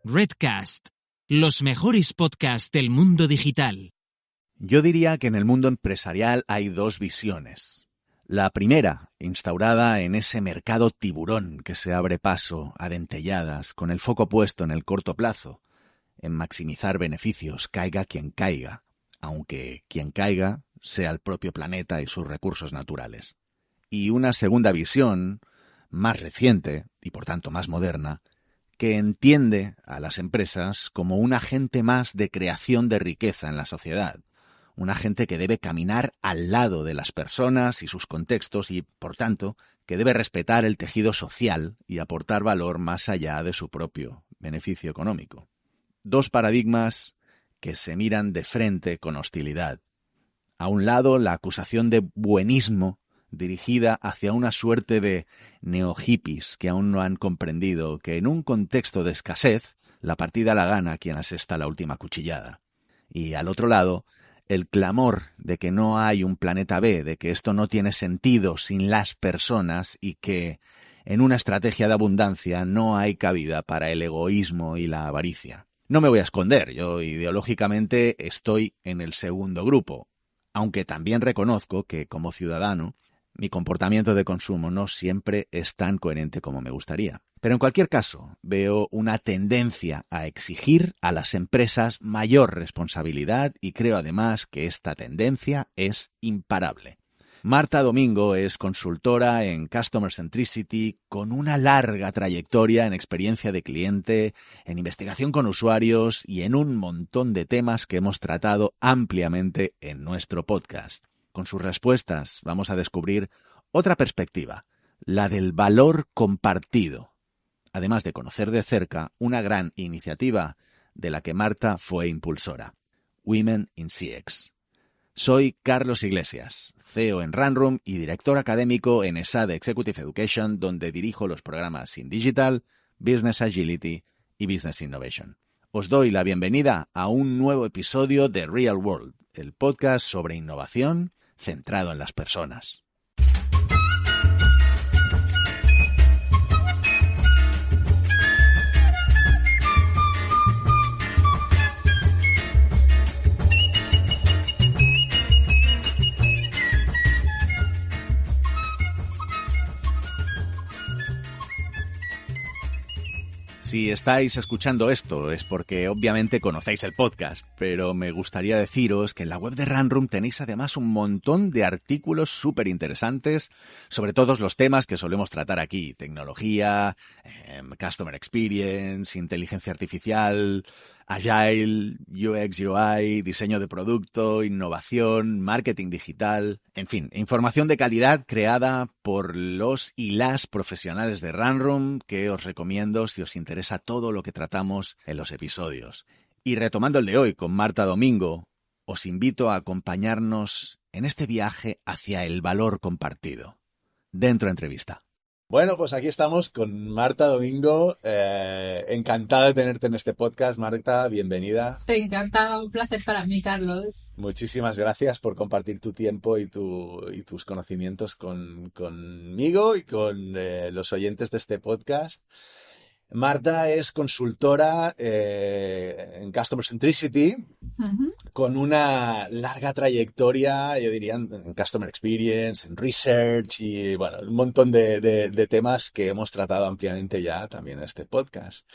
Redcast, los mejores podcasts del mundo digital. Yo diría que en el mundo empresarial hay dos visiones. La primera, instaurada en ese mercado tiburón que se abre paso a dentelladas, con el foco puesto en el corto plazo, en maximizar beneficios, caiga quien caiga, aunque quien caiga sea el propio planeta y sus recursos naturales. Y una segunda visión, más reciente y por tanto más moderna, que entiende a las empresas como un agente más de creación de riqueza en la sociedad, un agente que debe caminar al lado de las personas y sus contextos y, por tanto, que debe respetar el tejido social y aportar valor más allá de su propio beneficio económico. Dos paradigmas que se miran de frente con hostilidad. A un lado, la acusación de buenismo dirigida hacia una suerte de neo-hippies que aún no han comprendido que en un contexto de escasez, la partida la gana quien asesta la última cuchillada. Y al otro lado, el clamor de que no hay un planeta B, de que esto no tiene sentido sin las personas y que en una estrategia de abundancia no hay cabida para el egoísmo y la avaricia. No me voy a esconder, yo ideológicamente estoy en el segundo grupo, aunque también reconozco que como ciudadano mi comportamiento de consumo no siempre es tan coherente como me gustaría. Pero en cualquier caso, veo una tendencia a exigir a las empresas mayor responsabilidad y creo además que esta tendencia es imparable. Marta Domingo es consultora en Customer Centricity con una larga trayectoria en experiencia de cliente, en investigación con usuarios y en un montón de temas que hemos tratado ampliamente en nuestro podcast. Con sus respuestas vamos a descubrir otra perspectiva, la del valor compartido, además de conocer de cerca una gran iniciativa de la que Marta fue impulsora, Women in CX. Soy Carlos Iglesias, CEO en Runroom y director académico en ESADE Executive Education, donde dirijo los programas In Digital, Business Agility y Business Innovation. Os doy la bienvenida a un nuevo episodio de Real World, el podcast sobre innovación centrado en las personas. Si estáis escuchando esto es porque obviamente conocéis el podcast, pero me gustaría deciros que en la web de Runroom tenéis además un montón de artículos súper interesantes sobre todos los temas que solemos tratar aquí. Tecnología, Customer Experience, inteligencia artificial, Agile, UX, UI, diseño de producto, innovación, marketing digital, en fin, información de calidad creada por los y las profesionales de Runroom que os recomiendo si os interesa todo lo que tratamos en los episodios. Y retomando el de hoy con Marta Domingo, os invito a acompañarnos en este viaje hacia el valor compartido. Dentro entrevista. Bueno, pues aquí estamos con Marta Domingo. Encantada de tenerte en este podcast, Marta. Bienvenida. Encantada, un placer para mí, Carlos. Muchísimas gracias por compartir tu tiempo y tus conocimientos conmigo y con los oyentes de este podcast. Marta es consultora en Customer Centricity, con una larga trayectoria, yo diría, en Customer Experience, en Research y, bueno, un montón de temas que hemos tratado ampliamente ya también en este podcast.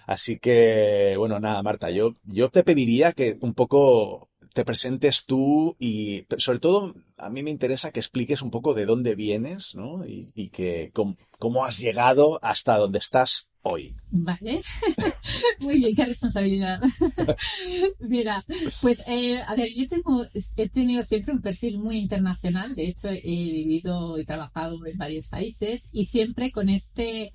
Así que, bueno, nada, Marta, yo te pediría que un poco te presentes tú y, sobre todo, a mí me interesa que expliques un poco de dónde vienes, ¿no? Y que cómo has llegado hasta donde estás hoy. Vale, muy bien, qué responsabilidad. Mira, pues a ver, he tenido siempre un perfil muy internacional. De hecho, he vivido y trabajado en varios países y siempre con este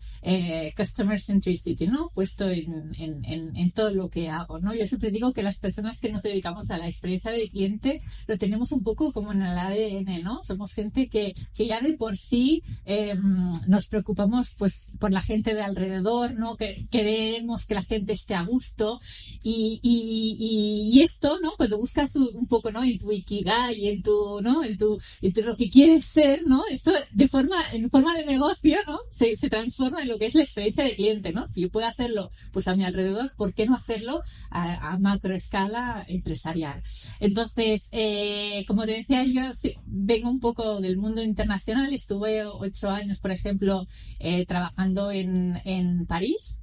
customer centricity, ¿no? Puesto en todo lo que hago, ¿no? Yo siempre digo que las personas que nos dedicamos a la experiencia del cliente lo tenemos un poco como en el ADN, ¿no? Somos gente que ya de por sí nos preocupamos pues por la gente de alrededor, ¿no? Que queremos que la gente esté a gusto y esto, ¿no? Cuando buscas un poco, ¿no? En tu ikigai, en tu, ¿no? En tu lo que quieres ser, ¿no? Esto en forma de negocio, ¿no? Se transforma en lo que es la experiencia de cliente, ¿no? Si yo puedo hacerlo, pues a mi alrededor, ¿por qué no hacerlo a macro escala empresarial? Entonces, como te decía, yo sí, vengo un poco del mundo internacional. Estuve 8 años, por ejemplo, trabajando en París,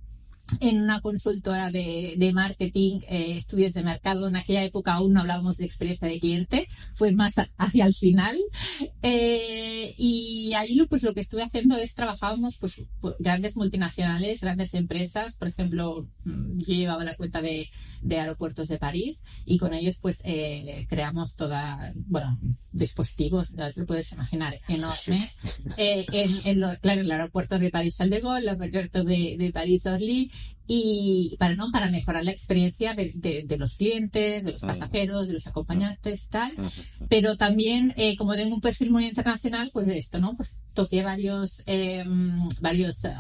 en una consultora de marketing, estudios de mercado. En aquella época aún no hablábamos de experiencia de cliente, fue más hacia el final. Y ahí pues lo que estuve haciendo es trabajábamos pues grandes multinacionales, grandes empresas. Por ejemplo, yo llevaba la cuenta de Aeropuertos de París y con ellos pues creamos dispositivos, te lo puedes imaginar, enormes. Claro, el aeropuerto de París-Charles de Gaulle, el aeropuerto de París-Orly, y para mejorar la experiencia de los clientes, de los pasajeros, de los acompañantes y tal. Pero también, como tengo un perfil muy internacional, pues esto, ¿no? Pues toqué varios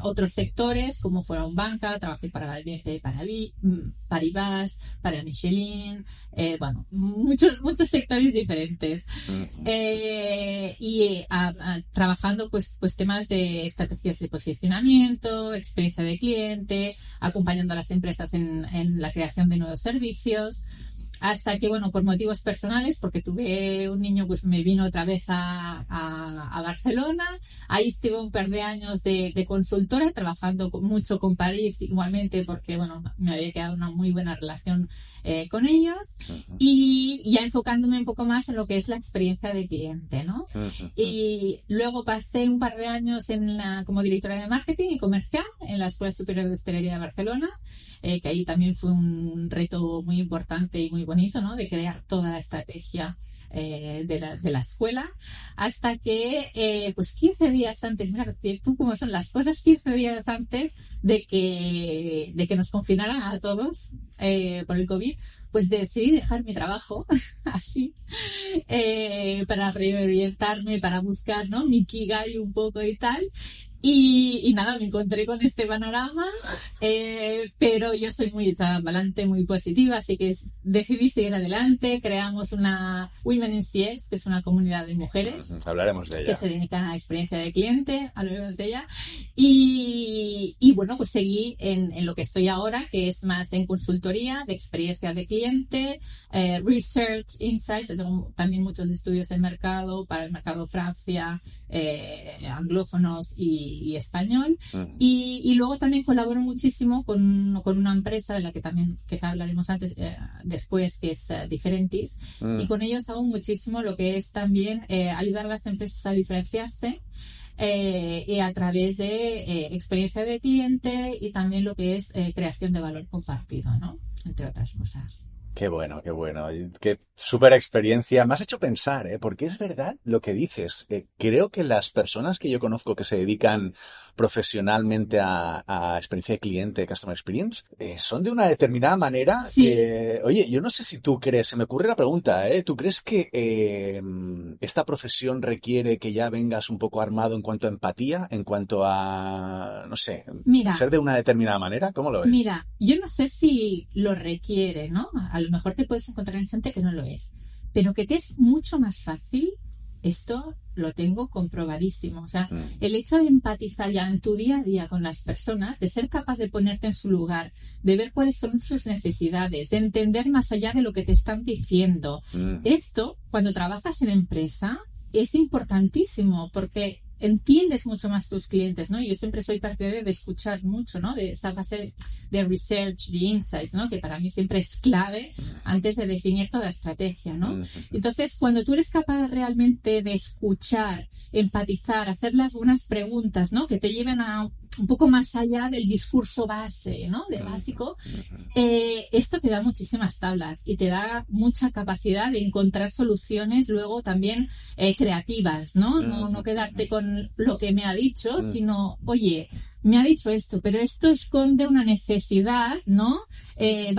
otros sectores, como fueron banca, trabajé para BNP Paribas, para Michelin, muchos sectores diferentes. Trabajando pues temas de estrategias de posicionamiento, experiencia de cliente, acompañando a las empresas en la creación de nuevos servicios, hasta que, por motivos personales, porque tuve un niño, pues me vino otra vez a Barcelona. Ahí estuve un par de años de consultora, trabajando mucho con París igualmente, porque, me había quedado una muy buena relación con ellos, y ya enfocándome un poco más en lo que es la experiencia de cliente, ¿no? Y luego pasé un par de años como directora de marketing y comercial en la Escuela Superior de Hostelería de Barcelona, que ahí también fue un reto muy importante y muy bonito, ¿no? De crear toda la estrategia de la escuela, hasta que pues 15 días antes, mira tú cómo son las cosas, 15 días antes de que nos confinaran a todos por el COVID, pues decidí dejar mi trabajo así, para reorientarme, para buscar, ¿no? Mi ikigai un poco y tal. Y nada, me encontré con este panorama, pero yo soy muy echada para adelante, muy positiva, así que decidí seguir adelante. Creamos una Women in CX, que es una comunidad de mujeres. Hablaremos de ella. Que se dedican a la experiencia de cliente, hablaremos de ella. Y pues seguí en lo que estoy ahora, que es más en consultoría de experiencia de cliente, research, insight. Tengo también muchos estudios de mercado para el mercado Francia, anglófonos y español. Y luego también colaboro muchísimo con una empresa de la que también quizá hablaremos después, que es Differentis, y con ellos hago muchísimo lo que es también ayudar a las empresas a diferenciarse, y a través de experiencia de cliente y también lo que es creación de valor compartido, ¿no? Entre otras cosas. Qué bueno, qué bueno. Qué súper experiencia. Me has hecho pensar, porque es verdad lo que dices. Creo que las personas que yo conozco que se dedican profesionalmente a experiencia de cliente, customer experience, son de una determinada manera. Sí. Oye, yo no sé si tú crees, se me ocurre la pregunta, ¿tú crees que esta profesión requiere que ya vengas un poco armado en cuanto a empatía, en cuanto a, no sé, ser de una determinada manera? ¿Cómo lo ves? Mira, yo no sé si lo requiere, ¿no? A lo mejor te puedes encontrar en gente que no lo es, pero que te es mucho más fácil, esto lo tengo comprobadísimo. O sea, el hecho de empatizar ya en tu día a día con las personas, de ser capaz de ponerte en su lugar, de ver cuáles son sus necesidades, de entender más allá de lo que te están diciendo. Esto, cuando trabajas en empresa, es importantísimo porque entiendes mucho más tus clientes, ¿no? Yo siempre soy partidaria de escuchar mucho, ¿no? De esa fase de research, de insight, ¿no? Que para mí siempre es clave antes de definir toda estrategia, ¿no? Entonces, cuando tú eres capaz realmente de escuchar, empatizar, hacer las buenas preguntas, ¿no? Que te lleven a un poco más allá del discurso base, ¿no? De básico, esto te da muchísimas tablas y te da mucha capacidad de encontrar soluciones luego también creativas, ¿no? No quedarte con lo que me ha dicho, sino, oye, me ha dicho esto, pero esto esconde una necesidad, ¿no? ¿Y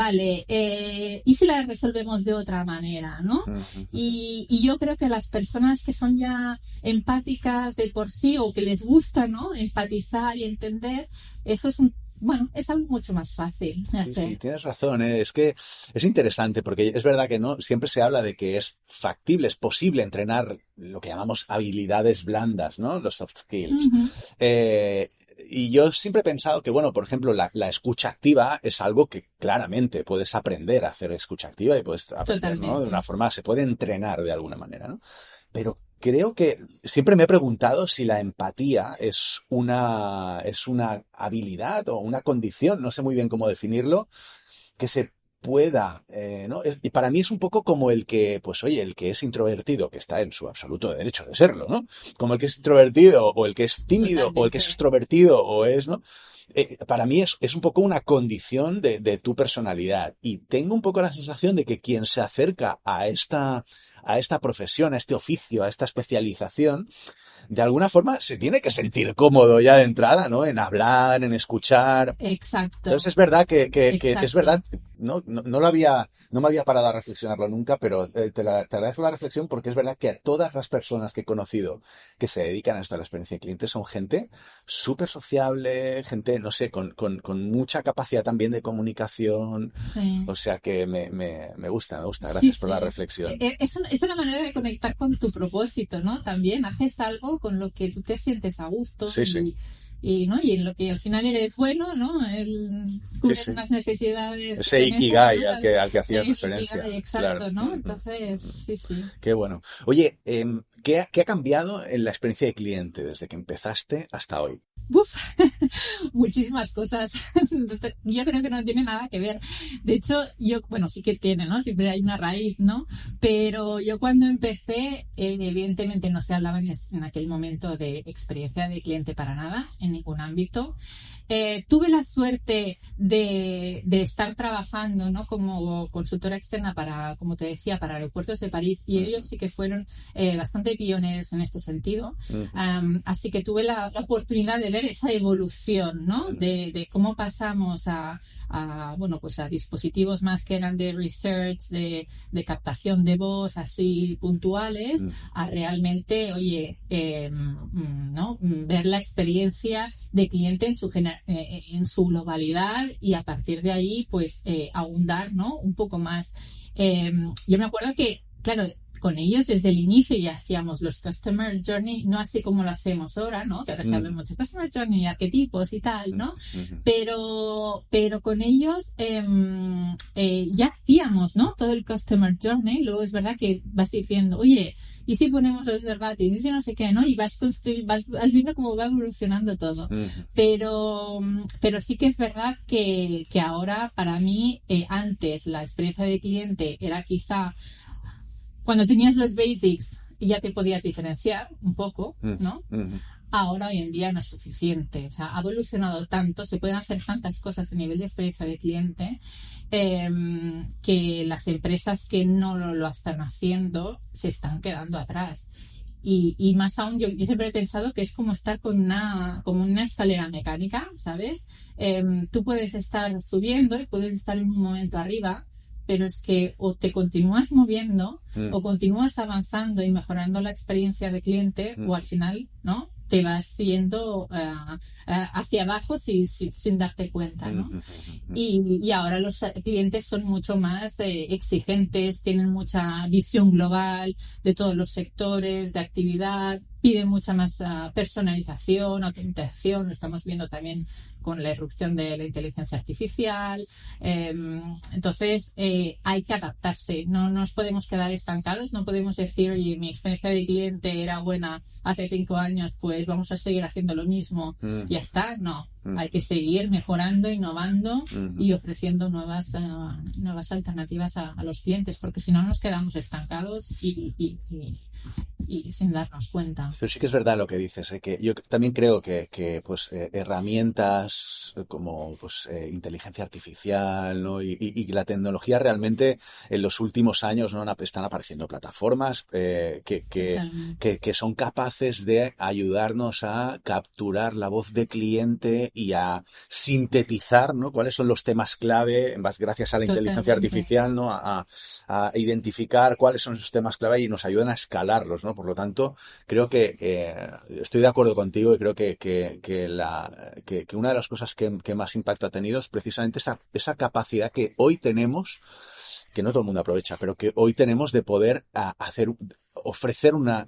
si la resolvemos de otra manera, ¿no? Y yo creo que las personas que son ya empáticas de por sí o que les gusta, ¿no? Empatizar y entender, eso es bueno, es algo mucho más fácil de Sí, sí, hacer. tienes razón, ¿eh? Es que es interesante porque es verdad que no siempre se habla de que es factible, es posible entrenar lo que llamamos habilidades blandas, ¿no? Los soft skills. Ujú, Eh, y yo siempre he pensado que, bueno, por ejemplo, la escucha activa es algo que claramente puedes aprender a hacer escucha activa y puedes aprender, ¿no? De una totalmente. forma, se puede entrenar de alguna manera, ¿no? Pero creo que siempre me he preguntado si la empatía es una habilidad o una condición, no sé muy bien cómo definirlo, que se pueda, ¿no? Y para mí es un poco como el que, pues oye, el que es introvertido, que está en su absoluto derecho de serlo, ¿no? Como el que es introvertido, o el que es tímido, o el que es Totalmente. extrovertido, o es, ¿no? Para mí es un poco una condición de tu personalidad. Y tengo un poco la sensación de que quien se acerca a esta profesión, a este oficio, a esta especialización, de alguna forma se tiene que sentir cómodo ya de entrada, ¿no? En hablar, en escuchar. Entonces Exacto, es verdad que es exacto. verdad, no me había parado a reflexionarlo nunca, pero te agradezco la reflexión porque es verdad que a todas las personas que he conocido que se dedican a esto, a la experiencia de cliente, son gente súper sociable, gente, no sé, con mucha capacidad también de comunicación. Sí. O sea que me gusta, me gusta. Sí, Gracias por la sí. reflexión. Es una manera de conectar con tu propósito, ¿no? También haces algo con lo que tú te sientes a gusto Sí, sí, ¿no? Y en lo que al final eres bueno, ¿no? El sí, cubrir sí. unas necesidades que Ese tienes, ¿no? Ikigai al que hacías referencia. Exacto, Claro. ¿no? Entonces, sí, sí. Qué bueno. Oye, ¿qué ha cambiado en la experiencia de cliente desde que empezaste hasta hoy? Uf, muchísimas cosas. Yo creo que no tiene nada que ver. De hecho, bueno, sí que tiene, ¿no? Siempre hay una raíz, ¿no? Pero yo cuando empecé, evidentemente no se hablaba en aquel momento de experiencia de cliente para nada, en ningún ámbito. Tuve la suerte de estar trabajando, ¿no? Como consultora externa para, como te decía, para aeropuertos de París, y ellos Ujú, sí que fueron bastante pioneros en este sentido. ujú, Así que tuve la oportunidad de ver esa evolución, ¿no? ujú, De cómo pasamos bueno, pues a dispositivos más que eran de research, de captación de voz, así puntuales, ujú, a realmente, oye, ¿no? Ver la experiencia de cliente en su globalidad y a partir de ahí, pues, ahondar, ¿no? Un poco más. Yo me acuerdo que, claro, con ellos desde el inicio ya hacíamos los Customer Journey, no así como lo hacemos ahora, ¿no? Que ahora se habla ujú, mucho de Customer Journey, arquetipos y tal, ujú, ¿no? ujú, Pero con ellos ya hacíamos, ¿no? Todo el Customer Journey, luego es verdad que vas diciendo, oye, ¿y si ponemos los verbatim? ¿Y si no sé qué, no? Y vas viendo cómo va evolucionando todo. ujú, Pero sí que es verdad que ahora, para mí, antes la experiencia de cliente era quizá cuando tenías los basics y ya te podías diferenciar un poco, ujú, ¿no? ujú, Ahora hoy en día no es suficiente. O sea, ha evolucionado tanto, se pueden hacer tantas cosas a nivel de experiencia de cliente eh, que las empresas que no lo están haciendo se están quedando atrás. Y más aún, yo siempre he pensado que es como estar como una escalera mecánica, ¿sabes? Tú puedes estar subiendo y puedes estar en un momento arriba, pero es que o te continúas moviendo o continúas avanzando y mejorando la experiencia de cliente o al ujú, final, ¿no? Te vas yendo hacia abajo sin darte cuenta, ¿no? ujú, ujú, Y ahora los clientes son mucho más exigentes, tienen mucha visión global de todos los sectores de actividad, piden mucha más personalización, autenticación, lo estamos viendo también con la irrupción de la inteligencia artificial. Eh, entonces, hay que adaptarse, no nos podemos quedar estancados, no podemos decir, oye, mi experiencia de cliente era buena hace 5 años, pues vamos a seguir haciendo lo mismo, ujú, ya está, no. ujú, Hay que seguir mejorando, innovando ujú. y ofreciendo nuevas alternativas a los clientes, porque si no nos quedamos estancados y sin darnos cuenta. Pero sí que es verdad lo que dices, que yo también creo que pues herramientas como pues inteligencia artificial, ¿no? Y la tecnología realmente en los últimos años, ¿no? Están apareciendo plataformas Totalmente. que son capaces de ayudarnos a capturar la voz de cliente y a sintetizar, ¿no? Cuáles son los temas clave, gracias a la inteligencia Totalmente. artificial, ¿no? A identificar cuáles son esos temas clave y nos ayudan a escalarlos, ¿no? Por lo tanto, creo que estoy de acuerdo contigo y creo que una de las cosas que más impacto ha tenido es precisamente esa capacidad que hoy tenemos, que no todo el mundo aprovecha, pero que hoy tenemos de poder ofrecer una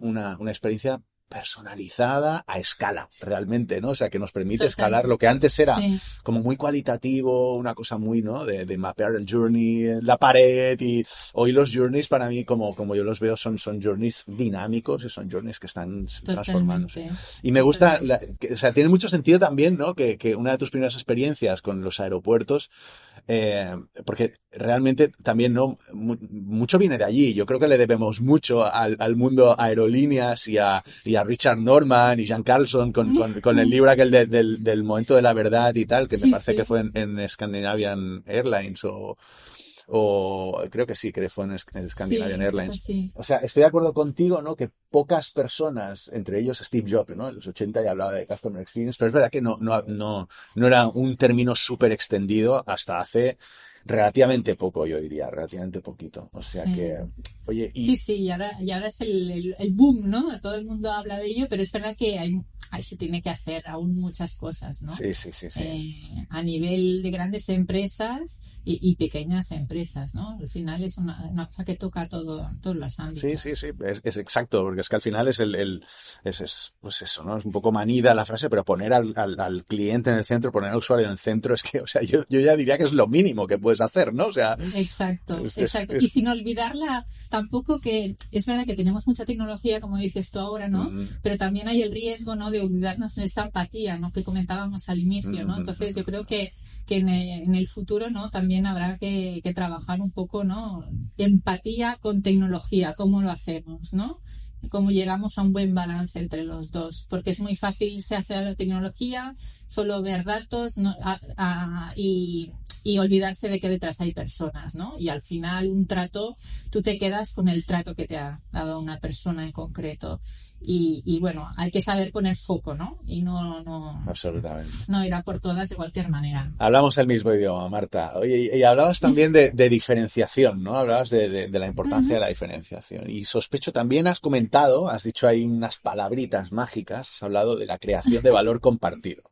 experiencia personalizada a escala, realmente, ¿no? O sea, que nos permite escalar lo que antes era como muy cualitativo, una cosa muy, ¿no? De mapear el journey en la pared, y hoy los journeys para mí, como yo los veo, son journeys dinámicos y son journeys que están transformándose. Y me gusta, o sea, tiene mucho sentido también, ¿no? Que una de tus primeras experiencias con los aeropuertos, porque realmente también, ¿no? Mucho viene de allí. Yo creo que le debemos mucho al mundo aerolíneas y a Richard Norman y Jan Carlson con el libro aquel del momento de la verdad y tal, que me parece que fue en Scandinavian Airlines o creo que fue en Scandinavian Airlines. Sí. O sea, estoy de acuerdo contigo, ¿no? Que pocas personas, entre ellos Steve Jobs, ¿no? En los 80 ya hablaba de Customer Experience, pero es verdad que no era un término súper extendido hasta hace relativamente poco, yo diría, relativamente poquito. O sea que, oye... Sí, y ahora es el boom, ¿no? Todo el mundo habla de ello, pero es verdad que ahí se tiene que hacer aún muchas cosas, ¿no? Sí. A nivel de grandes empresas y pequeñas empresas, ¿no? Al final es una cosa que toca todos los ámbitos. Sí, es exacto, porque es que al final es pues eso, ¿no? Es un poco manida la frase, pero poner al cliente en el centro, poner al usuario en el centro, es que, o sea, yo ya diría que es lo mínimo que puedes hacer, ¿no? O sea... Exacto. Y sin olvidarla tampoco, que es verdad que tenemos mucha tecnología, como dices tú ahora, ¿no? Pero también hay el riesgo, ¿no? De olvidarnos de esa empatía, ¿no? Que comentábamos al inicio, ¿no? Entonces yo creo que en el futuro, ¿no? También habrá que trabajar un poco, ¿no? Empatía con tecnología, cómo lo hacemos, ¿no? Cómo llegamos a un buen balance entre los dos, porque es muy fácil irse hacia la tecnología, solo ver datos, ¿no? Y olvidarse de que detrás hay personas, ¿no? Y al final tú te quedas con el trato que te ha dado una persona en concreto. Y bueno, hay que saber poner foco, ¿no? Y no absolutamente. No ir a por todas de cualquier manera. Hablamos el mismo idioma, Marta. Oye, y hablabas también de diferenciación, ¿no? Hablabas de la importancia de la diferenciación. Y sospecho también has dicho ahí unas palabritas mágicas, has hablado de la creación de valor compartido.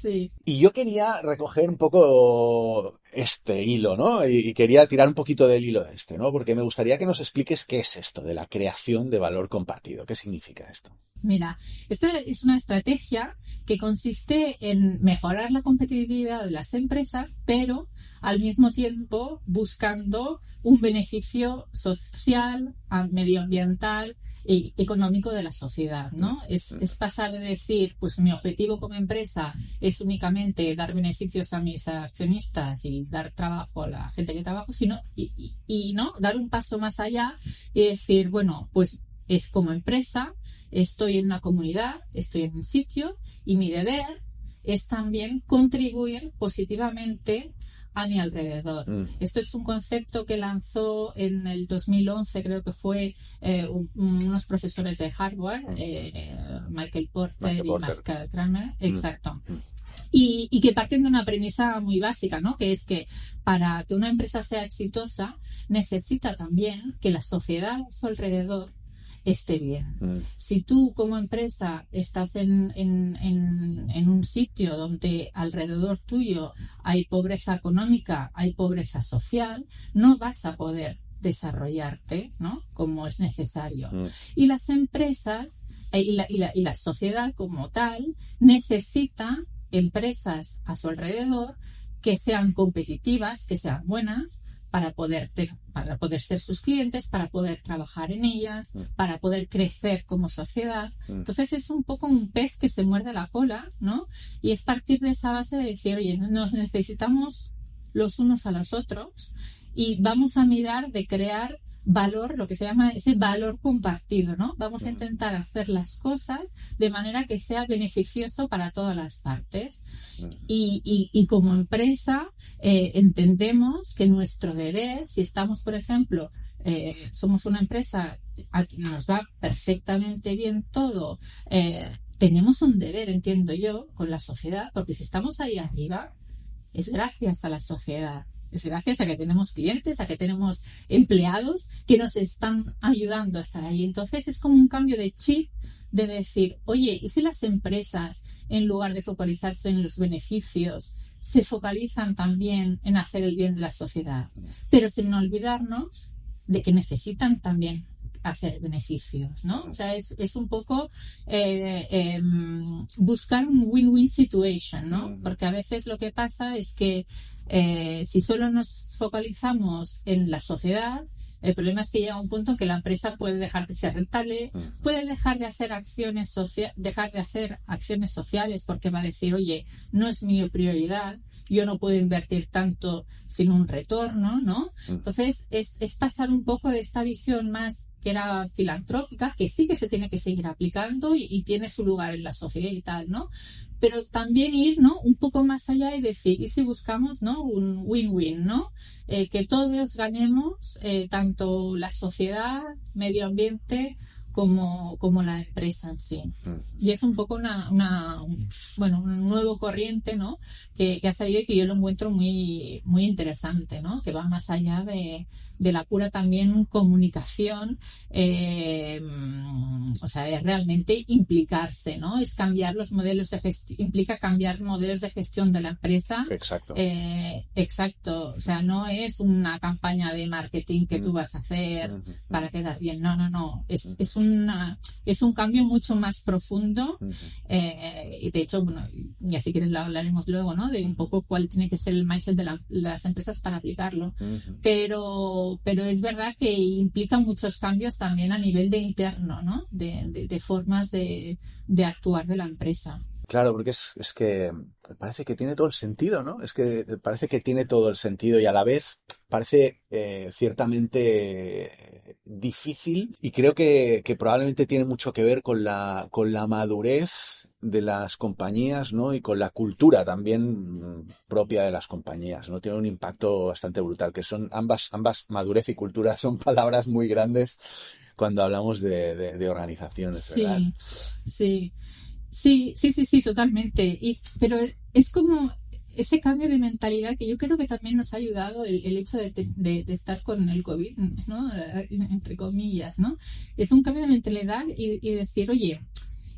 Sí. Y yo quería recoger un poco este hilo, ¿no? Y quería tirar un poquito del hilo de ¿no? Porque me gustaría que nos expliques qué es esto de la creación de valor compartido. ¿Qué significa esto? Mira, esta es una estrategia que consiste en mejorar la competitividad de las empresas, pero al mismo tiempo buscando un beneficio social, medioambiental y económico de la sociedad, ¿no? Es pasar de decir, pues mi objetivo como empresa es únicamente dar beneficios a mis accionistas y dar trabajo a la gente que trabajo, sino y no dar un paso más allá y decir, bueno, pues es como empresa, estoy en una comunidad, estoy en un sitio y mi deber es también contribuir positivamente a mi alrededor. Esto es un concepto que lanzó en el 2011, creo que fue unos profesores de Harvard, Michael Porter y Mark Kramer, exacto. Y que parten de una premisa muy básica, ¿no? Que es que para que una empresa sea exitosa necesita también que la sociedad a su alrededor esté bien. Si tú como empresa estás en un sitio donde alrededor tuyo hay pobreza económica, hay pobreza social, no vas a poder desarrollarte, ¿no? Como es necesario. Y las empresas y la sociedad como tal necesita empresas a su alrededor que sean competitivas, que sean buenas, para poder ser sus clientes, para poder trabajar en ellas, para poder crecer como sociedad. Entonces es un poco un pez que se muerde la cola, ¿no? Y es partir de esa base de decir, oye, nos necesitamos los unos a los otros y vamos a mirar de crear valor, lo que se llama ese valor compartido, ¿no? Vamos a intentar hacer las cosas de manera que sea beneficioso para todas las partes. Y como empresa entendemos que nuestro deber, si estamos, por ejemplo, somos una empresa a quien nos va perfectamente bien todo, tenemos un deber, entiendo yo, con la sociedad, porque si estamos ahí arriba, es gracias a la sociedad. Es gracias a que tenemos clientes, a que tenemos empleados que nos están ayudando a estar ahí. Entonces es como un cambio de chip de decir, oye, ¿y si las empresas, en lugar de focalizarse en los beneficios, se focalizan también en hacer el bien de la sociedad? Pero sin olvidarnos de que necesitan también hacer beneficios, ¿no? O sea, es un poco buscar un win-win situation, ¿no? Porque a veces lo que pasa es que si solo nos focalizamos en la sociedad, el problema es que llega un punto en que la empresa puede dejar de ser rentable, puede dejar de hacer dejar de hacer acciones sociales porque va a decir, oye, no es mi prioridad, yo no puedo invertir tanto sin un retorno, ¿no? Entonces, es pasar un poco de esta visión más que era filantrópica, que sí que se tiene que seguir aplicando y tiene su lugar en la sociedad y tal, ¿no? Pero también ir, ¿no?, un poco más allá y decir, ¿y si buscamos, ¿no?, un win-win, ¿no? Que todos ganemos, tanto la sociedad, medio ambiente, como la empresa en sí. Y es un poco un nuevo corriente, ¿no?, que ha salido y que yo lo encuentro muy, muy interesante, ¿no?, que va más allá de la pura también comunicación, o sea, es realmente implicarse, ¿no? Es cambiar los modelos de gestión, implica cambiar modelos de gestión de la empresa. Exacto. Exacto, o sea, no es una campaña de marketing que tú vas a hacer para quedar bien, no, es un cambio mucho más profundo, y de hecho, bueno, y así quieres lo hablaremos luego, ¿no?, de un poco cuál tiene que ser el mindset de las empresas para aplicarlo, pero es verdad que implica muchos cambios también a nivel de interno, ¿no?, de formas de actuar de la empresa. Claro, porque es que parece que tiene todo el sentido, ¿no? Es que parece que tiene todo el sentido y a la vez parece ciertamente difícil y creo que probablemente tiene mucho que ver con la madurez de las compañías, ¿no? Y con la cultura también propia de las compañías, ¿no? Tiene un impacto bastante brutal, que son ambas madurez y cultura son palabras muy grandes cuando hablamos de organizaciones, ¿verdad? Sí. Sí, totalmente. Pero es como ese cambio de mentalidad que yo creo que también nos ha ayudado el hecho de estar con el COVID, ¿no?, entre comillas, ¿no? Es un cambio de mentalidad y decir, oye,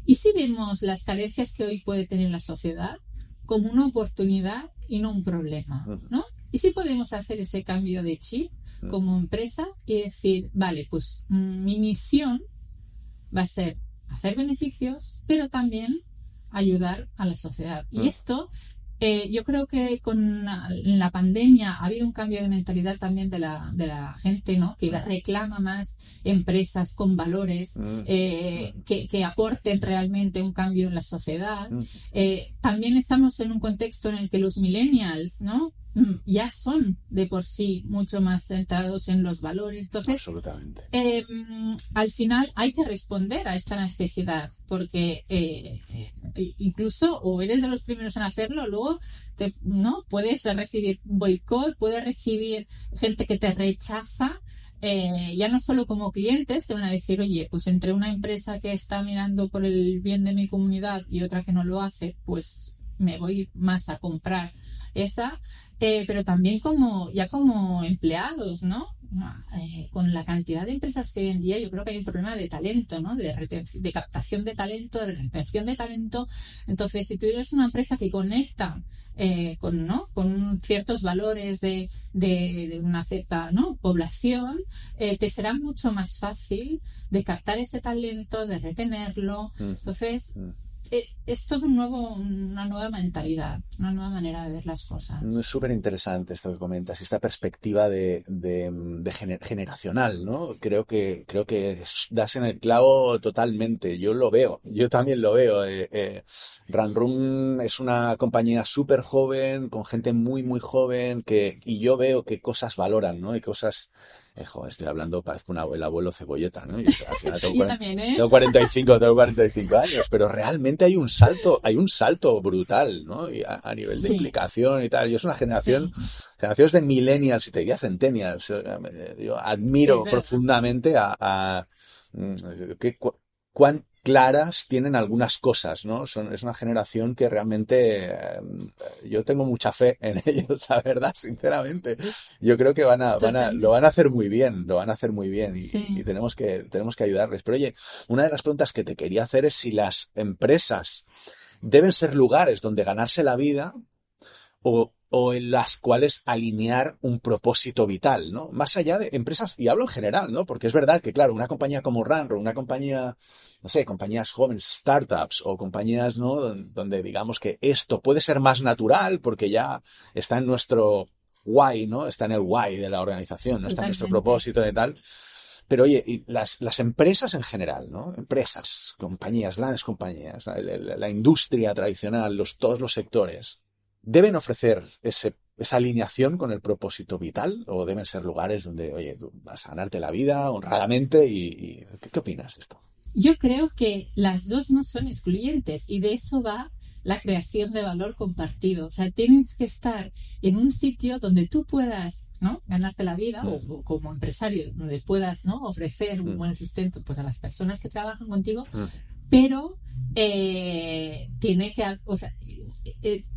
¿y si vemos las carencias que hoy puede tener la sociedad como una oportunidad y no un problema, ¿no? ¿Y si podemos hacer ese cambio de chip como empresa y decir, vale, pues mi misión va a ser hacer beneficios, pero también ayudar a la sociedad? Y esto, yo creo que con la pandemia ha habido un cambio de mentalidad también de la gente, ¿no?, que reclama más empresas con valores, que aporten realmente un cambio en la sociedad. También estamos en un contexto en el que los millennials, ¿no?, ya son de por sí mucho más centrados en los valores. Entonces, absolutamente. Al final hay que responder a esta necesidad, porque incluso o eres de los primeros en hacerlo, luego no puedes recibir boicot, puedes recibir gente que te rechaza, ya no solo como clientes que van a decir, oye, pues entre una empresa que está mirando por el bien de mi comunidad y otra que no lo hace, pues me voy más a comprar esa, pero también como empleados, ¿no? Con la cantidad de empresas que hoy en día, yo creo que hay un problema de talento, ¿no?, de captación de talento, de retención de talento. Entonces, si tú eres una empresa que conecta con ciertos valores de una cierta, ¿no?, población, te será mucho más fácil de captar ese talento, de retenerlo. Entonces, es todo una nueva mentalidad, una nueva manera de ver las cosas. Es súper interesante esto que comentas, esta perspectiva generacional, ¿no? Creo que das en el clavo totalmente. Yo lo veo, yo también lo veo. Runroom es una compañía súper joven, con gente muy, muy joven, y yo veo qué cosas valoran, ¿no? Y cosas... estoy hablando, parezco el abuelo cebolleta, ¿no? Yo al final Yo también, ¿eh? tengo 45 años, pero realmente hay un salto brutal, ¿no? Y a nivel de implicación y tal. Yo soy una generaciones de millennials y te diría centennials. Yo admiro profundamente cuán claras tienen algunas cosas, ¿no? Es una generación que realmente yo tengo mucha fe en ellos, la verdad, sinceramente. Yo creo que lo van a hacer muy bien, lo van a hacer muy bien y Sí. tenemos que ayudarles. Pero oye, una de las preguntas que te quería hacer es si las empresas deben ser lugares donde ganarse la vida o en las cuales alinear un propósito vital, ¿no? Más allá de empresas, y hablo en general, ¿no? Porque es verdad que, claro, una compañía como Runro, una compañía, no sé, compañías jóvenes, startups o compañías, ¿no? Donde digamos que esto puede ser más natural porque ya está en nuestro why, ¿no? Está en el why de la organización, no está en nuestro Totalmente. propósito de tal. Pero oye, y las empresas en general, ¿no? Empresas, compañías, grandes compañías, la industria tradicional, todos los sectores, ¿deben ofrecer esa alineación con el propósito vital o deben ser lugares donde, oye, tú vas a ganarte la vida honradamente ¿qué opinas de esto? Yo creo que las dos no son excluyentes y de eso va la creación de valor compartido. O sea, tienes que estar en un sitio donde tú puedas, ¿no?, ganarte la vida o como empresario, donde puedas, ¿no?, ofrecer un Mm, buen sustento pues a las personas que trabajan contigo, mm, pero tiene que, o sea,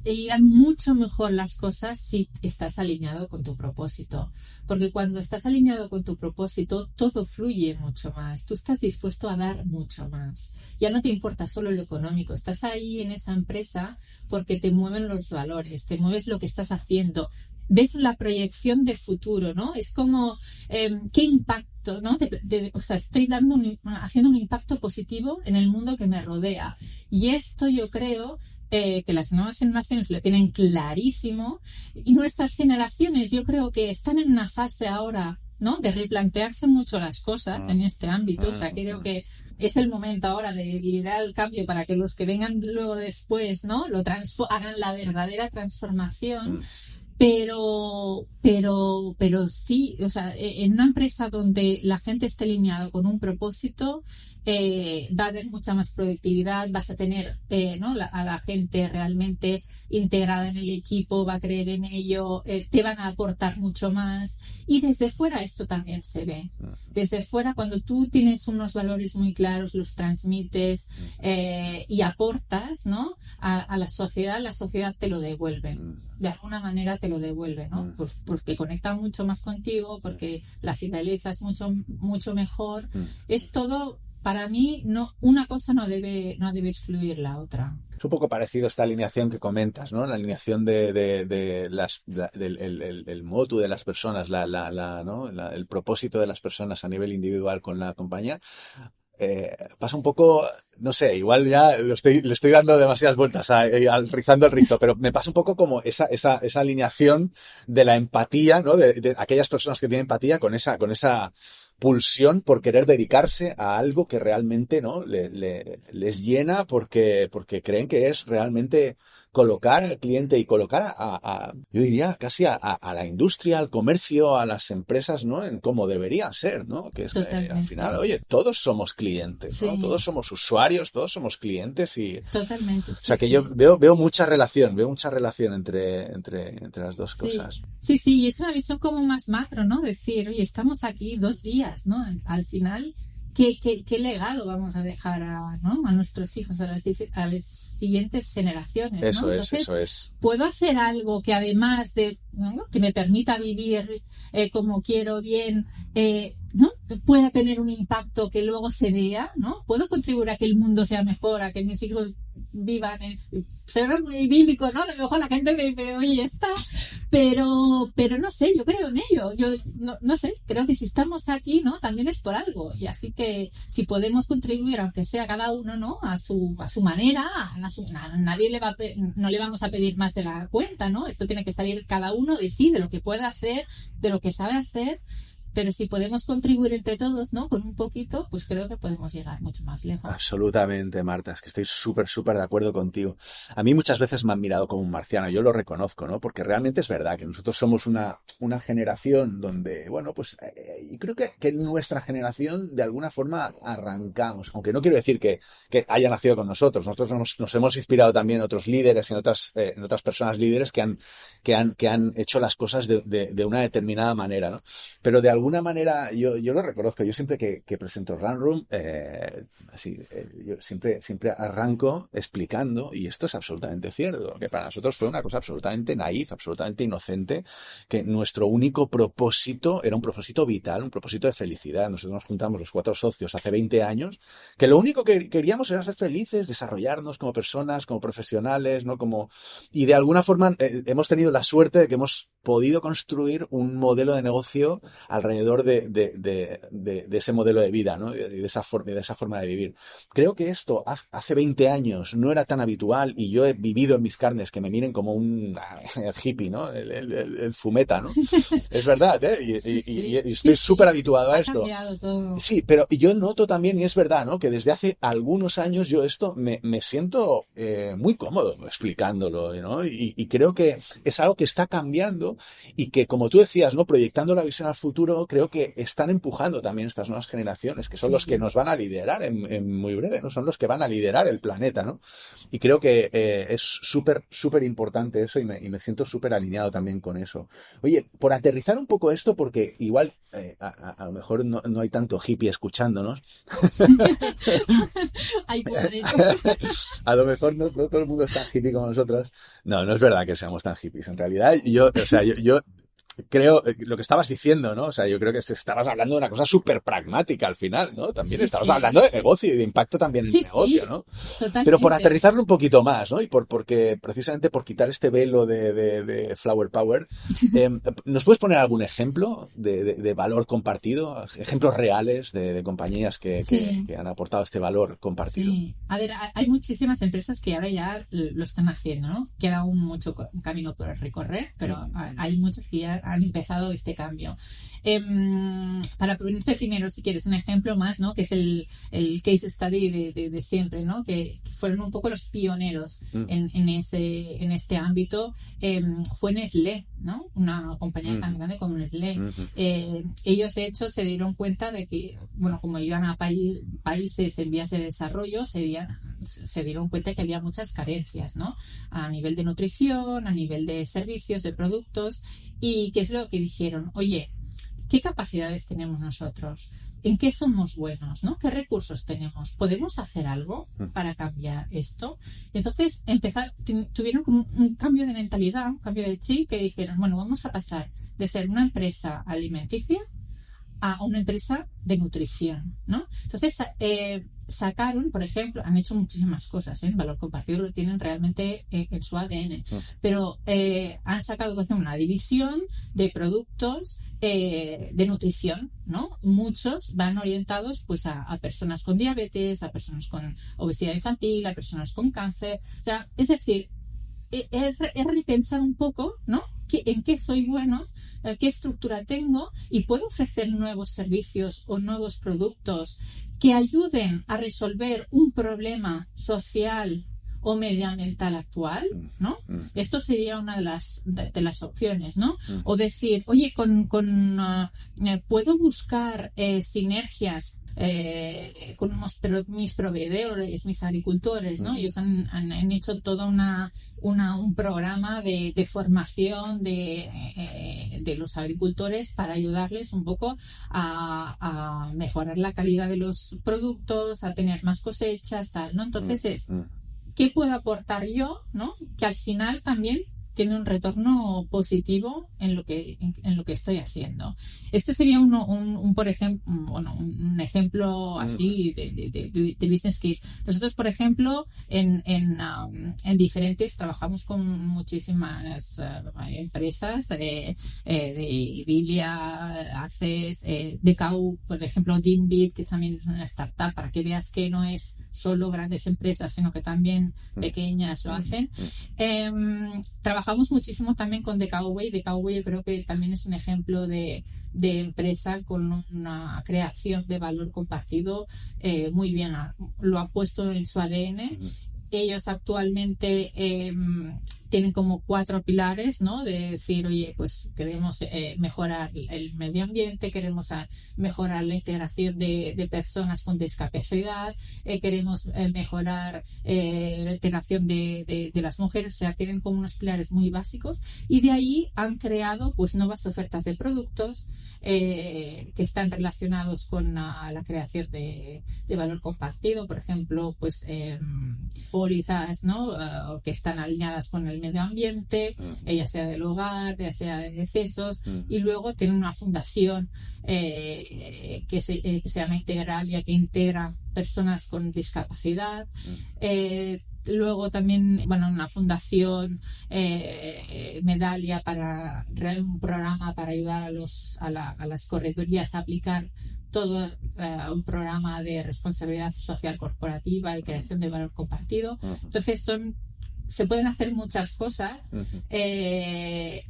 irán mucho mejor las cosas si estás alineado con tu propósito. Porque cuando estás alineado con tu propósito, todo fluye mucho más. Tú estás dispuesto a dar mucho más. Ya no te importa solo lo económico. Estás ahí en esa empresa porque te mueven los valores, te mueves lo que estás haciendo. Ves la proyección de futuro, ¿no? Es como, ¿qué impacto, ¿no? O sea, estoy haciendo un impacto positivo en el mundo que me rodea. Y esto yo creo que las nuevas generaciones lo tienen clarísimo y nuestras generaciones yo creo que están en una fase ahora, ¿no?, de replantearse mucho las cosas mm, en este ámbito. O sea, mm, creo mm, que es el momento ahora de liderar el cambio para que los que vengan luego después, ¿no?, hagan la verdadera transformación. mm. Pero sí, o sea, en una empresa donde la gente esté alineada con un propósito, va a haber mucha más productividad, vas a tener, ¿no?, a la gente realmente integrada en el equipo, va a creer en ello, te van a aportar mucho más. Y desde fuera esto también se ve. Desde fuera, cuando tú tienes unos valores muy claros, los transmites y aportas, ¿no?, a la sociedad te lo devuelve. De alguna manera te lo devuelve, ¿no? Porque conecta mucho más contigo, porque la fidelizas mucho, mucho mejor. Es todo, para mí, no, una cosa no debe excluir la otra. Es un poco parecido a esta alineación que comentas, ¿no? La alineación del motu de las personas, ¿no? El propósito de las personas a nivel individual con la compañía. Pasa un poco, no sé, igual ya le estoy dando demasiadas vueltas rizando el rizo, pero me pasa un poco como esa alineación de la empatía, ¿no? De aquellas personas que tienen empatía con esa pulsión por querer dedicarse a algo que realmente, ¿no?, les llena porque creen que es realmente colocar al cliente y colocar yo diría casi a la industria, al comercio, a las empresas, ¿no?, en cómo debería ser, ¿no? Que es que al final, Totalmente. oye, todos somos clientes, ¿no? Todos Sí, somos usuarios, todos somos clientes totalmente, o sí, sea que yo sí. veo mucha relación entre las dos Sí, cosas. sí, sí, y es una visión como más macro, ¿no? Decir, oye, estamos aquí 2 días, ¿no? Al final, ¿qué legado vamos a dejar ¿no?, a nuestros hijos, a las siguientes generaciones, ¿no? Eso es, Entonces, eso es. puedo hacer algo que además de, ¿no?, que me permita vivir como quiero, bien, ¿no?, pueda tener un impacto que luego se vea, ¿no? Puedo contribuir a que el mundo sea mejor, a que mis hijos vivan se ve muy idílico, ¿no? A lo mejor la gente me dice, oye, está, pero no sé, yo creo en ello. Yo no sé, creo que si estamos aquí, ¿no?, también es por algo. Y así que si podemos contribuir, aunque sea cada uno, ¿no?, a su manera, nadie no le vamos a pedir más de la cuenta, ¿no? Esto tiene que salir cada uno de sí, de lo que puede hacer, de lo que sabe hacer. Pero si podemos contribuir entre todos, ¿no?, con un poquito, pues creo que podemos llegar mucho más lejos. Absolutamente, Marta, es que estoy súper de acuerdo contigo. A mí muchas veces me han mirado como un marciano, yo lo reconozco, ¿no? Porque realmente es verdad que nosotros somos una generación donde, bueno, pues y creo que nuestra generación de alguna forma arrancamos, aunque no quiero decir que haya nacido con nosotros. Nosotros nos hemos inspirado también en otros líderes, en otras personas líderes que han hecho las cosas de una determinada manera, ¿no? Pero de alguna alguna manera, yo lo reconozco, yo siempre que presento Run Room, yo siempre arranco explicando, y esto es absolutamente cierto, que para nosotros fue una cosa absolutamente naif, absolutamente inocente, que nuestro único propósito era un propósito vital, un propósito de felicidad. Nosotros nos juntamos los 4 socios hace 20 años, que lo único que queríamos era ser felices, desarrollarnos como personas, como profesionales, ¿no? Y de alguna forma hemos tenido la suerte de que hemos podido construir un modelo de negocio alrededor de ese modelo de vida, ¿no? Y de esa forma de vivir. Creo que esto hace 20 años no era tan habitual, y yo he vivido en mis carnes que me miren como un hippie, ¿no? El fumeta, ¿no? Es verdad, ¿eh? Y estoy súper habituado a esto. Ha cambiado todo. Sí, pero yo noto también, y es verdad, ¿no? Que desde hace algunos años yo esto me siento muy cómodo explicándolo, ¿no? Y creo que es algo que está cambiando, y que, como tú decías, ¿no? Proyectando la visión al futuro, creo que están empujando también estas nuevas generaciones, que son los que nos van a liderar en muy breve, ¿no? Son los que van a liderar el planeta, ¿no? Y creo que es súper importante eso, y me siento súper alineado también con eso. Oye, por aterrizar un poco esto, porque igual a lo mejor no hay tanto hippie escuchándonos. Ay, pobre. A lo mejor no todo el mundo es tan hippie como nosotros. No es verdad que seamos tan hippies. En realidad, yo creo lo que estabas diciendo, ¿no? O sea, yo creo que estabas hablando de una cosa súper pragmática al final, ¿no? También estabas hablando de negocio y de impacto también en el negocio, ¿no? Totalmente. Pero por aterrizarlo un poquito más, ¿no? Y porque precisamente por quitar este velo de Flower Power, ¿nos puedes poner algún ejemplo de valor compartido? Ejemplos reales de compañías que han aportado este valor compartido. Sí. A ver, hay muchísimas empresas que ahora ya lo están haciendo, ¿no? Queda aún mucho camino por recorrer, pero hay muchas que ya han empezado este cambio. Para ponerte primero, si quieres, un ejemplo más, ¿no? Que es el case study de siempre, ¿no? Que fueron un poco los pioneros en este ámbito. Fue Nestlé, ¿no? Una compañía tan grande como Nestlé. Ellos, de hecho, se dieron cuenta de que, bueno, como iban a países en vías de desarrollo, se dieron cuenta que había muchas carencias, ¿no? A nivel de nutrición, a nivel de servicios, de productos. ¿Y qué es lo que dijeron? Oye, ¿qué capacidades tenemos nosotros? ¿En qué somos buenos? ¿No? ¿Qué recursos tenemos? ¿Podemos hacer algo para cambiar esto? Entonces tuvieron como un cambio de mentalidad, un cambio de chip, que dijeron, bueno, vamos a pasar de ser una empresa alimenticia a una empresa de nutrición, ¿no? Entonces sacaron, por ejemplo, han hecho muchísimas cosas, ¿eh? El valor compartido lo tienen realmente en su ADN, pero han sacado, por ejemplo, una división de productos de nutrición, ¿no? Muchos van orientados pues a personas con diabetes, a personas con obesidad infantil, a personas con cáncer, o sea, es decir, es repensar un poco, ¿no? ¿En qué soy bueno? ¿Qué estructura tengo? Y puedo ofrecer nuevos servicios o nuevos productos que ayuden a resolver un problema social o medioambiental actual, ¿no? Esto sería una de las opciones, ¿no? O decir, oye, puedo buscar sinergias con mis proveedores, mis agricultores, ¿no? Ellos han hecho todo un programa de formación de los agricultores para ayudarles un poco a mejorar la calidad de los productos, a tener más cosechas, tal, ¿no? Entonces ¿qué puedo aportar yo, ¿no? Que al final también tiene un retorno positivo en lo que estoy haciendo. Este sería por ejemplo, un ejemplo así de business case. Nosotros, por ejemplo, en diferentes trabajamos con muchísimas empresas de Idilia, Access, DKU, por ejemplo, Dinbit, que también es una startup, para que veas que no es solo grandes empresas, sino que también pequeñas lo hacen. Trabajamos muchísimo también con DKV. DKV yo creo que también es un ejemplo de empresa con una creación de valor compartido muy bien. Lo ha puesto en su ADN. Ellos actualmente tienen como 4 pilares, ¿no? De decir, oye, pues queremos mejorar el medio ambiente, queremos mejorar la integración de personas con discapacidad, queremos mejorar la integración de las mujeres, o sea, tienen como unos pilares muy básicos y de ahí han creado pues nuevas ofertas de productos que están relacionados con la creación de valor compartido, por ejemplo, pues pólizas, ¿no? Que están alineadas con el medio ambiente, ya sea del hogar, ya sea de decesos, y luego tienen una fundación que se llama Integralia, que integra personas con discapacidad. Luego también, bueno, una fundación, Medalia, para un programa para ayudar a las corredurías a aplicar todo un programa de responsabilidad social corporativa y creación de valor compartido. Entonces se pueden hacer muchas cosas. Hay